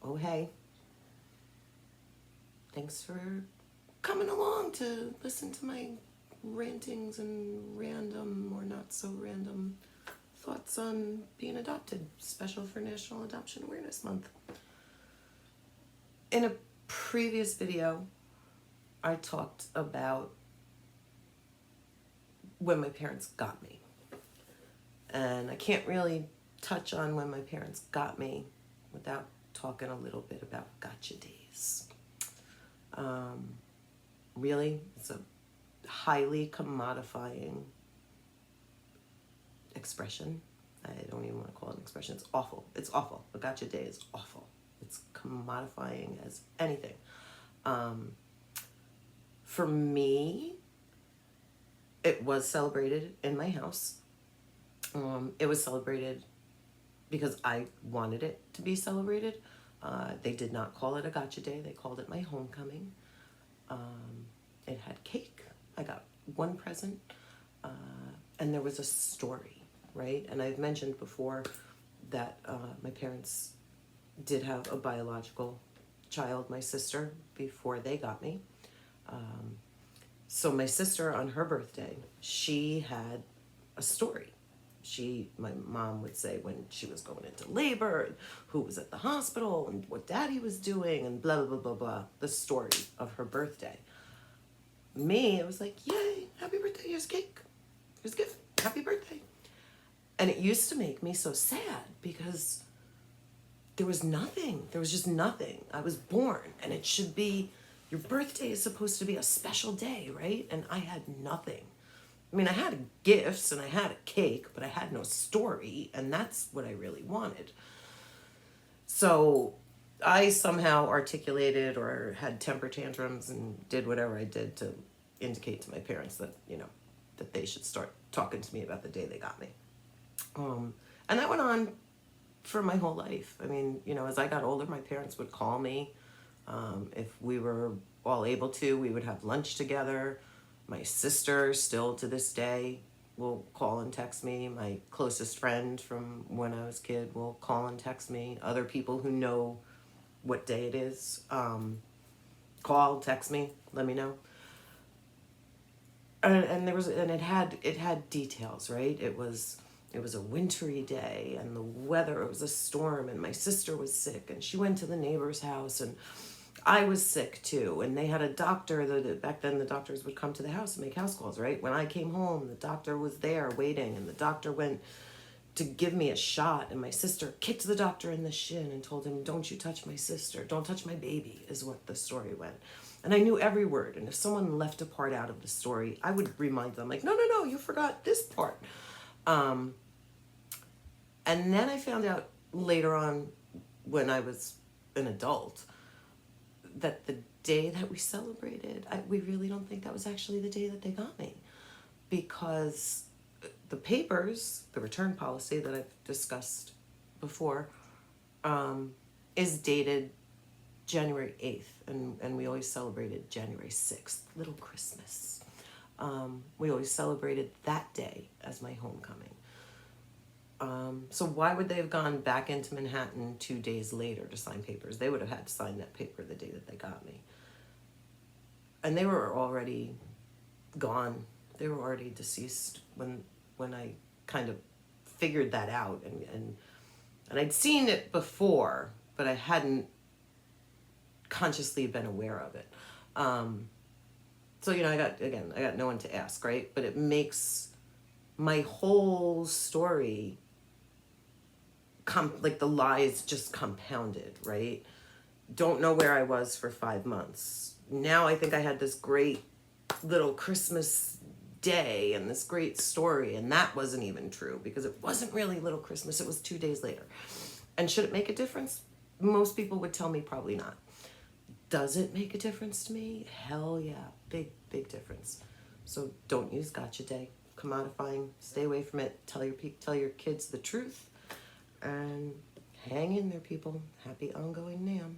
oh hey, thanks for coming along to listen to my rantings and random or not so random thoughts on being adopted, special for National Adoption Awareness Month. In a previous video, I talked about when my parents got me. And I can't really touch on when my parents got me without talking a little bit about gotcha days. Really, it's a highly commodifying expression. I don't even want to call it an expression. It's awful. It's awful. A gotcha day is awful. It's commodifying as anything. For me, it was celebrated in my house. It was celebrated because I wanted it to be celebrated. They did not call it a gotcha day. They called it my homecoming. It had cake. I got one present. And there was a story, right? And I've mentioned before that my parents did have a biological child, my sister, before they got me. So my sister, on her birthday, she had a story. My mom would say when she was going into labor, and who was at the hospital, and what daddy was doing, and blah, blah, blah, blah, blah, the story of her birthday. Me, it was like, yay, happy birthday, here's cake, here's a gift, happy birthday. And it used to make me so sad because there was nothing. There was just nothing. I was born, and it should be, your birthday is supposed to be a special day, right? And I had nothing. I mean, I had gifts and I had a cake, but I had no story, and that's what I really wanted. So I somehow articulated or had temper tantrums and did whatever I did to indicate to my parents that, that they should start talking to me about the day they got me. And that went on for my whole life. I mean, as I got older, my parents would call me. If we were all able to, we would have lunch together. My sister, still to this day, will call and text me. My closest friend from when I was a kid will call and text me. Other people who know what day it is, call, text me, let me know. And it had details, right? It was a wintry day, and the weather, it was a storm, and my sister was sick, and she went to the neighbor's house, and I was sick too, and they had a doctor. Back then the doctors would come to the house and make house calls, right? When I came home, the doctor was there waiting, and the doctor went to give me a shot, and my sister kicked the doctor in the shin and told him, don't you touch my sister, don't touch my baby, is what the story went. And I knew every word, and if someone left a part out of the story, I would remind them, like, no, you forgot this part. And then I found out later on, when I was an adult, that the day that we celebrated, we really don't think that was actually the day that they got me, because the papers, the return policy that I've discussed before, is dated January 8th, and we always celebrated January 6th, Little Christmas. We always celebrated that day as my homecoming. So why would they have gone back into Manhattan 2 days later to sign papers? They would have had to sign that paper the day that they got me. And they were already gone. They were already deceased when I kind of figured that out. And I'd seen it before, but I hadn't consciously been aware of it. So, I got no one to ask, right? But it makes my whole story like the lies just compounded, right? Don't know where I was for 5 months. Now I think I had this great little Christmas day and this great story, and that wasn't even true, because it wasn't really Little Christmas. It was 2 days later. And should it make a difference? Most people would tell me probably not. Does it make a difference to me? Hell yeah. Big difference. So don't use gotcha day. Commodifying. Stay away from it. Tell your kids the truth. And hang in there, people. Happy ongoing NAMM.